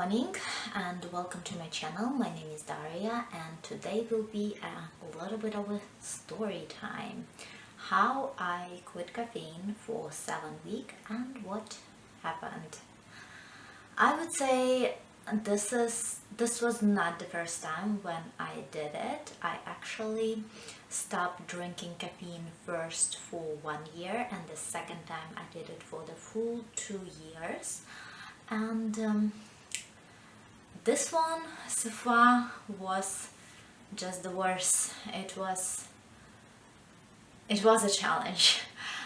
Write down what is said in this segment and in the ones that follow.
morning and welcome to my channel. My name is Daria and today will be a little bit of a story time. How I quit caffeine for 7 weeks and what happened. I would say this was not the first time when I did it. I actually stopped drinking caffeine first for 1 year and the second time I did it for the full 2 years. And this one so far was just the worst. It was a challenge.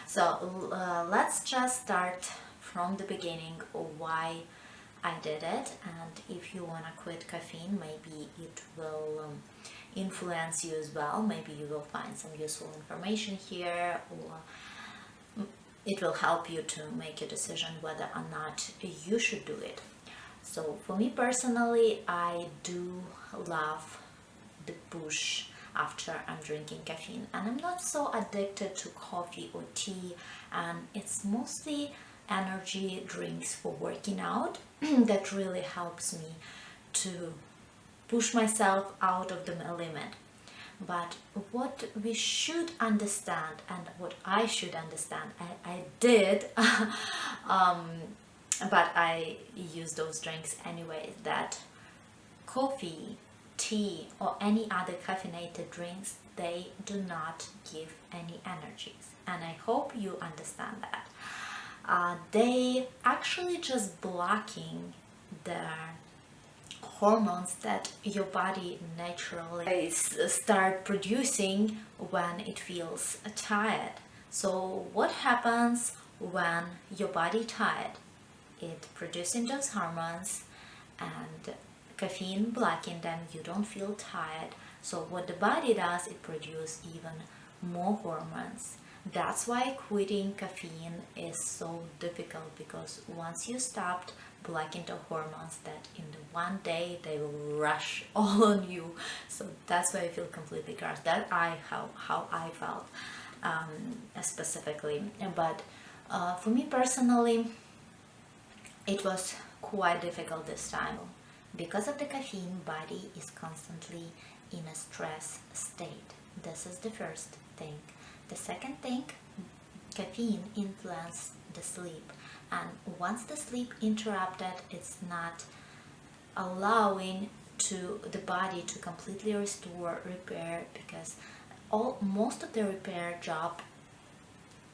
So let's just start from the beginning of why I did it, and if you want to quit caffeine, maybe it will influence you as well. Maybe you will find some useful information here, or it will help you to make a decision whether or not you should do it. So for me personally, I do love the push after I'm drinking caffeine, and I'm not so addicted to coffee or tea, and it's mostly energy drinks for working out that really helps me to push myself out of the limit. But what we should understand, and what I should understand, I did but I use those drinks anyway, that coffee, tea or any other caffeinated drinks, they do not give any energies, and I hope you understand that. They actually just blocking the hormones that your body naturally start producing when it feels tired. So what happens when your body tired? It producing those hormones, and caffeine blocking them, you don't feel tired. So what the body does, it produces even more hormones. That's why quitting caffeine is so difficult, because once you stopped blocking the hormones, that in the one day they will rush all on you. So that's why I feel completely crushed. That how I felt specifically. But for me personally, it was quite difficult this time. Because of the caffeine, body is constantly in a stress state. This is the first thing. The second thing, caffeine influences the sleep, and once the sleep interrupted, it's not allowing to the body to completely restore, repair, because most of the repair job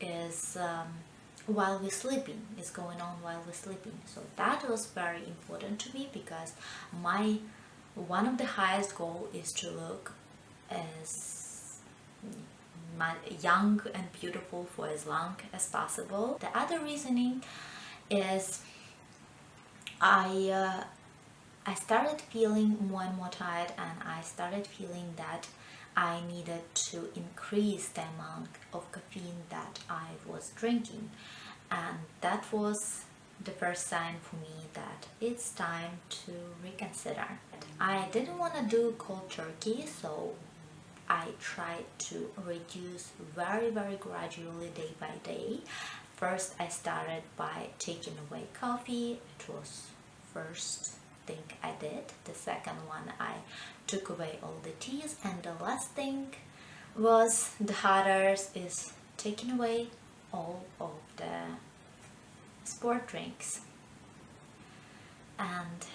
is while we're sleeping, is going on while we're sleeping. So that was very important to me, because one of the highest goal is to look as young and beautiful for as long as possible. The other reasoning is I started feeling more and more tired, and I started feeling that I needed to increase the amount of caffeine that I was drinking, and that was the first sign for me that it's time to reconsider. I didn't want to do cold turkey, so I tried to reduce very gradually, day by day. First I started by taking away coffee. It was first thing I did. The second one, I took away all the teas, and the last thing was the hardest, is taking away all of the sport drinks. And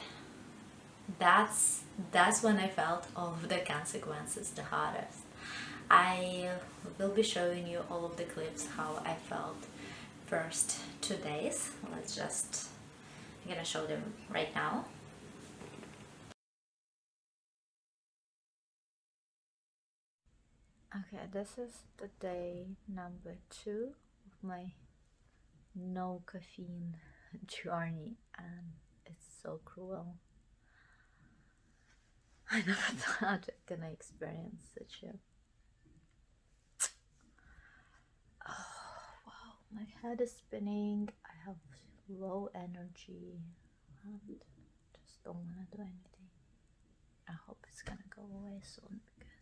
that's when I felt all of the consequences the hardest. I will be showing you all of the clips how I felt first 2 days. I'm gonna show them right now. Okay, this is the day number 2 of my no caffeine journey, and it's so cruel. I never thought I'm gonna experience such a... Oh, wow, my head is spinning, I have low energy, and just don't want to do anything. I hope it's gonna go away soon, because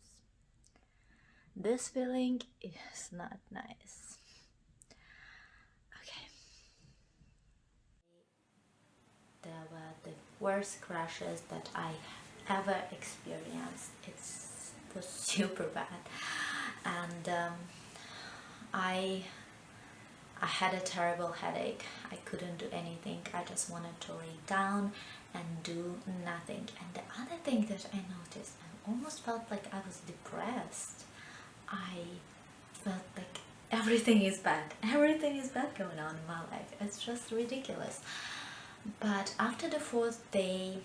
this feeling is not nice. Okay. There were the worst crashes that I ever experienced. It was super bad, and I had a terrible headache. I couldn't do anything. I just wanted to lay down and do nothing. And the other thing that I noticed, I almost felt like I was depressed. I felt like everything is bad. Everything is bad going on in my life. It's just ridiculous. But after the 4th day,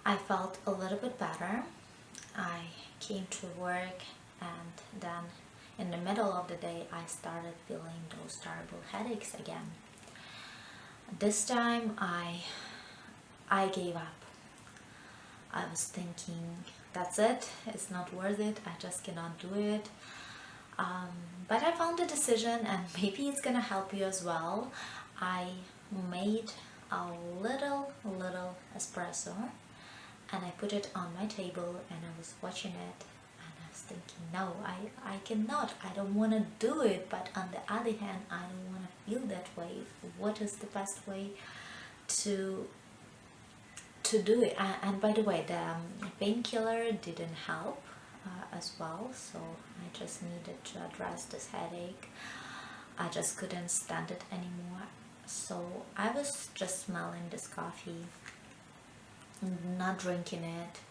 I felt a little bit better. I came to work, and then in the middle of the day I started feeling those terrible headaches again. This time I gave up. I was thinking, that's it, it's not worth it, I just cannot do it. But I found a decision, and maybe it's gonna help you as well. I made a little espresso, and I put it on my table, and I was watching it, and I was thinking, no, I cannot, I don't want to do it. But on the other hand, I don't want to feel that way. What is the best way to do it? And by the way, the painkiller didn't help as well, so I just needed to address this headache. I just couldn't stand it anymore. So I was just smelling this coffee, not drinking it,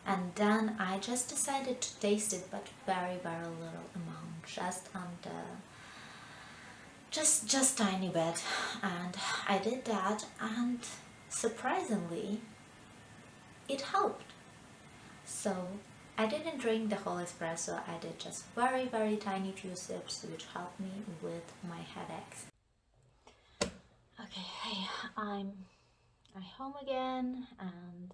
and then I just decided to taste it, but very little amount, just on the just tiny bit. And I did that, and surprisingly it helped. So I didn't drink the whole espresso, I did just very tiny few sips, which helped me with my headaches. Okay, hey, I'm home again, and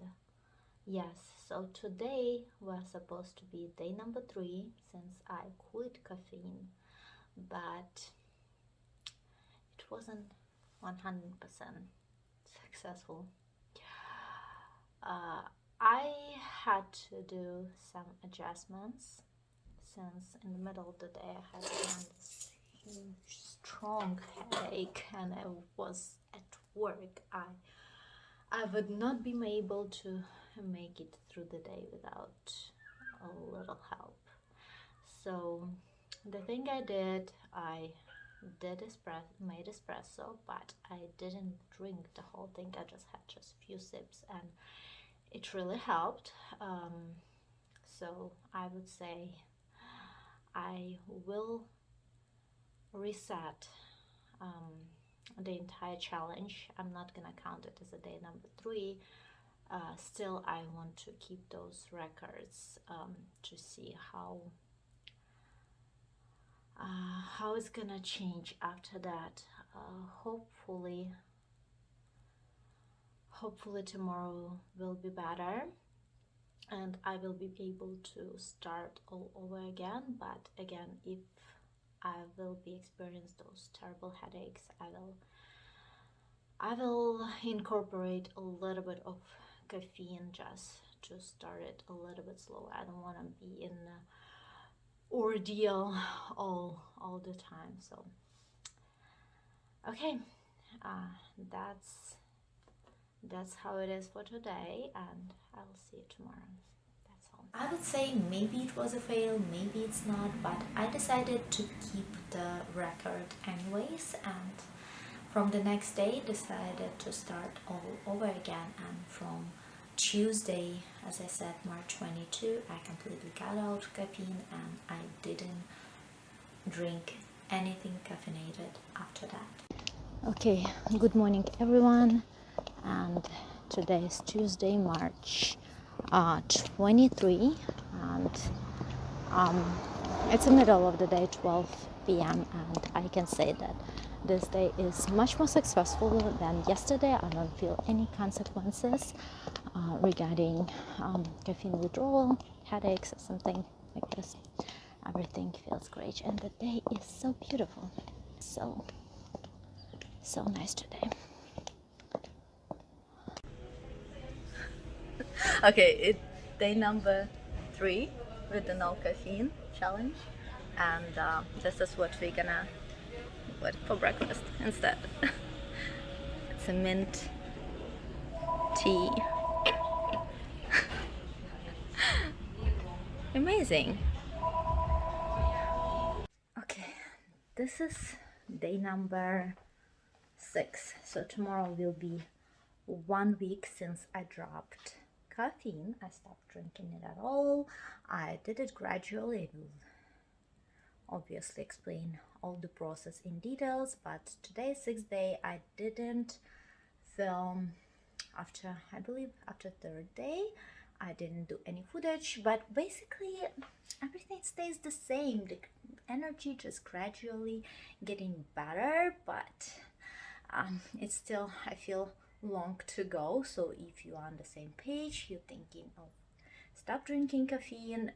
yes, so today was supposed to be day number 3 since I quit caffeine, but it wasn't 100% successful. I had to do some adjustments since in the middle of the day I had this huge strong headache, and I was at work. I would not be able to make it through the day without a little help. So the thing I did, I made espresso, but I didn't drink the whole thing. I just had just few sips, and it really helped. So I would say I will reset the entire challenge. I'm not gonna count it as a day number 3. Still, I want to keep those records to see how it's gonna change after that. Hopefully tomorrow will be better, and I will be able to start all over again. But again, if I will be experiencing those terrible headaches, I will incorporate a little bit of caffeine just to start it a little bit slow. I don't want to be in an ordeal all the time. So okay, that's how it is for today, and I'll see you tomorrow. That's all. I would say maybe it was a fail, maybe it's not, but I decided to keep the record anyways, and from the next day decided to start all over again. And from Tuesday, as I said, March 22, I completely cut out caffeine, and I didn't drink anything caffeinated after that. Okay, good morning everyone, and today is Tuesday, March 23, and it's the middle of the day, 12 p.m., and I can say that this day is much more successful than yesterday. I don't feel any consequences regarding caffeine withdrawal, headaches, or something like this. Everything feels great, and the day is so beautiful, so nice today. Okay, it's day number 3 with the no caffeine challenge, and this is what we're gonna for breakfast instead. It's a mint coffee. Amazing. Okay, this is day number 6. So tomorrow will be 1 week since I dropped caffeine. I stopped drinking it at all. I did it gradually. I will obviously explain all the process in details, but today, 6th day, I didn't film after, I believe, after 3rd day. I didn't do any footage, but basically everything stays the same. The energy just gradually getting better, but it's still, I feel, long to go. So if you're on the same page, you're thinking of stop drinking caffeine,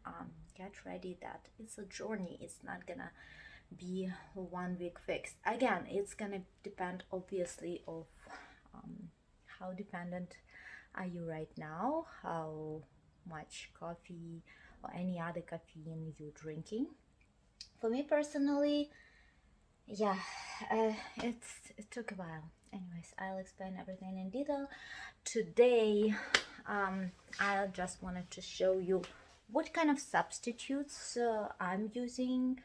get ready that it's a journey. It's not gonna be a 1 week fix. Again, it's gonna depend obviously of how dependent are you right now, how much coffee or any other caffeine you're drinking. For me personally, yeah, it took a while. Anyways, I'll explain everything in detail. Today, I just wanted to show you what kind of substitutes I'm using,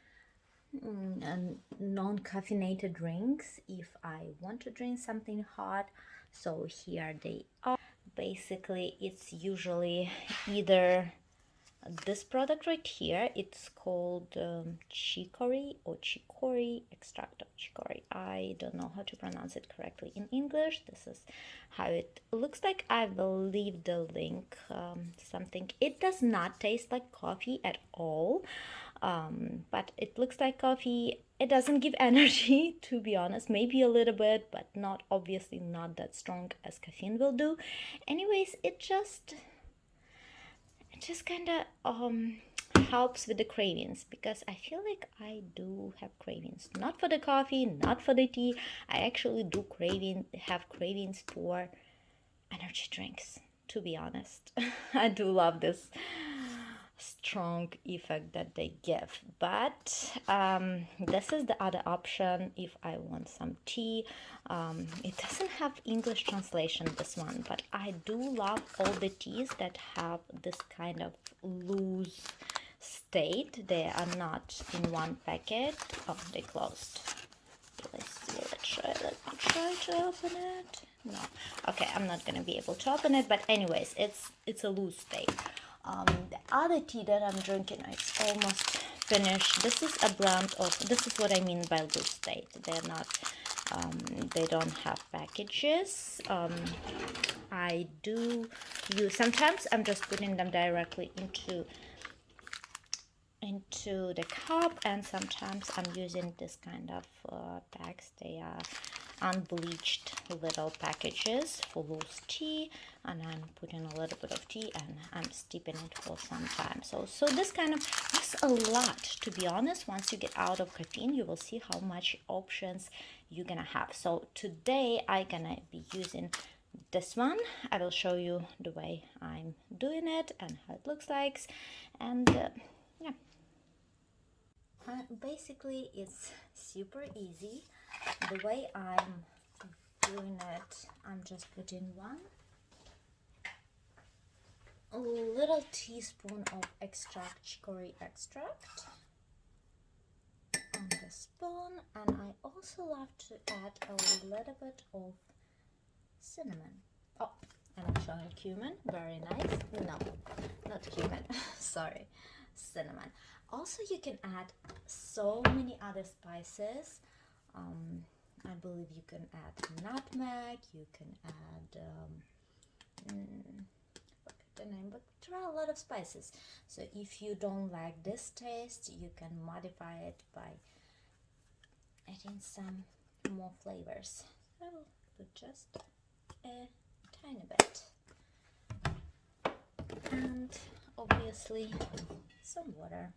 non-caffeinated drinks if I want to drink something hot. So here they are. Basically, it's usually either this product right here. It's called chicory or chicory, extract of chicory. I don't know how to pronounce it correctly in English. This is how it looks like. I will leave the link, something. It does not taste like coffee at all, but it looks like coffee. It doesn't give energy, to be honest, maybe a little bit, but not, obviously not that strong as caffeine will do. Anyways, it just kind of helps with the cravings, because I feel like I do have cravings, not for the coffee, not for the tea. I actually do have cravings for energy drinks, to be honest. I do love this strong effect that they give, but this is the other option if I want some tea. It doesn't have English translation, this one, but I do love all the teas that have this kind of loose state. They are not in one packet. Oh, they closed. Let me try to open it. No, okay, I'm not gonna be able to open it, but anyways, it's a loose state. The other tea that I'm drinking, it's almost finished. This is a brand of, this is what I mean by loose state. They're not, they don't have packages. I do use, sometimes I'm just putting them directly into the cup, and sometimes I'm using this kind of bags. They are unbleached little packages for loose tea, and I'm putting a little bit of tea and I'm steeping it for some time. So this kind of, that's a lot, to be honest. Once you get out of caffeine, you will see how much options you're gonna have. So today I'm gonna be using this one. I will show you the way I'm doing it and how it looks like, and yeah. Basically, it's super easy. The way I'm doing it, I'm just putting 1 little teaspoon of extract, chicory extract on the spoon, and I also love to add a little bit of cinnamon. Oh, and actually cumin, very nice. No, not cumin, sorry, cinnamon. Also, you can add so many other spices. I believe you can add nutmeg, you can add, forget the name, but there are a lot of spices. So if you don't like this taste, you can modify it by adding some more flavors. I will put just a tiny bit. And obviously some water.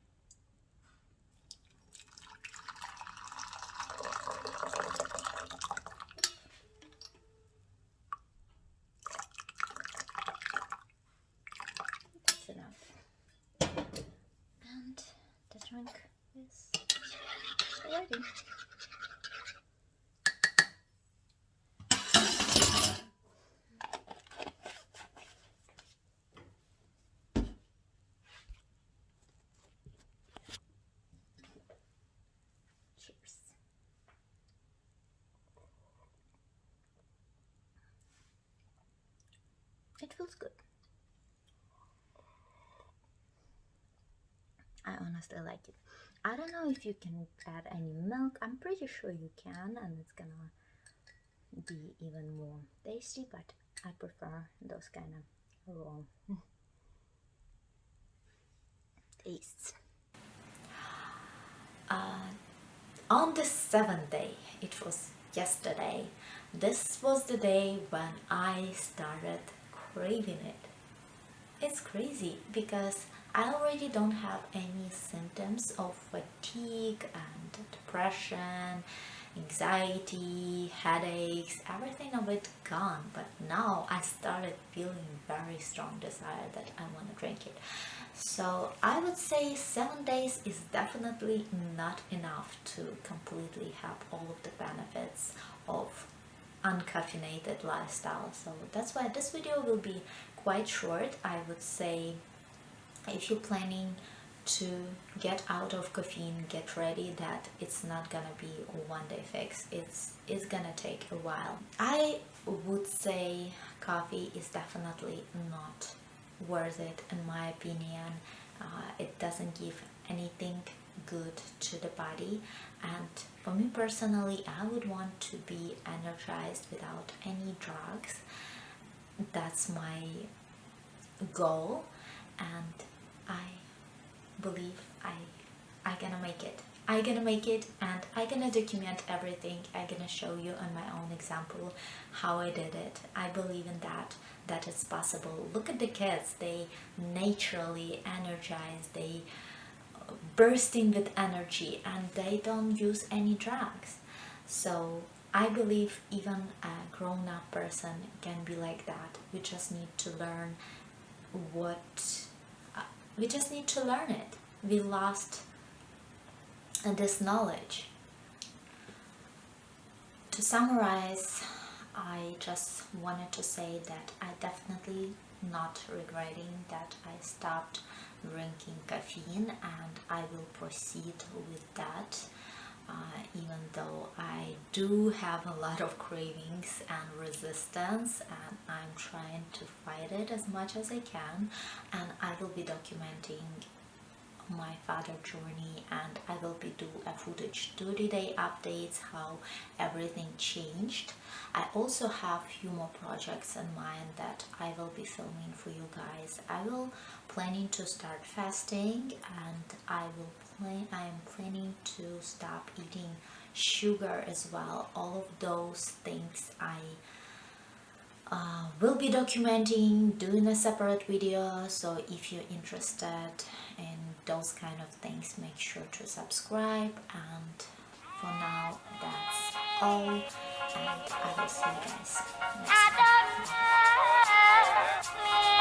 That's enough. And the drink is ready. It feels good. I honestly like it. I don't know if you can add any milk. I'm pretty sure you can, and it's gonna be even more tasty, but I prefer those kind of raw tastes. On the seventh day, it was yesterday, this was the day when I started craving it. It's crazy because I already don't have any symptoms of fatigue and depression, anxiety, headaches, everything of it gone. But now I started feeling very strong desire that I want to drink it. So I would say 7 days is definitely not enough to completely have all of the benefits of uncaffeinated lifestyle. So that's why this video will be quite short. I would say if you're planning to get out of caffeine, get ready that it's not gonna be a one-day fix. It's gonna take a while. I would say coffee is definitely not worth it in my opinion. It doesn't give anything good to the body, and for me personally, I would want to be energized without any drugs. That's my goal, and I believe I gonna make it. I gonna make it, and I gonna document everything. I gonna show you on my own example how I did it. I believe in that it's possible. Look at the kids, they naturally energized, they bursting with energy, and they don't use any drugs. So I believe even a grown-up person can be like that. We just need to learn what we just need to learn it. We lost this knowledge. To summarize, I just wanted to say that I definitely not regretting that I stopped drinking caffeine, and I will proceed with that, even though I do have a lot of cravings and resistance, and I'm trying to fight it as much as I can, and I will be documenting my father journey, and I will be do a footage 30-day updates how everything changed. I also have few more projects in mind that I will be filming for you guys. I will planning to start fasting, and I am planning to stop eating sugar as well. All of those things I will be documenting, doing a separate video. So if you're interested in those kind of things, make sure to subscribe. And for now, that's all, and I will see you guys next time.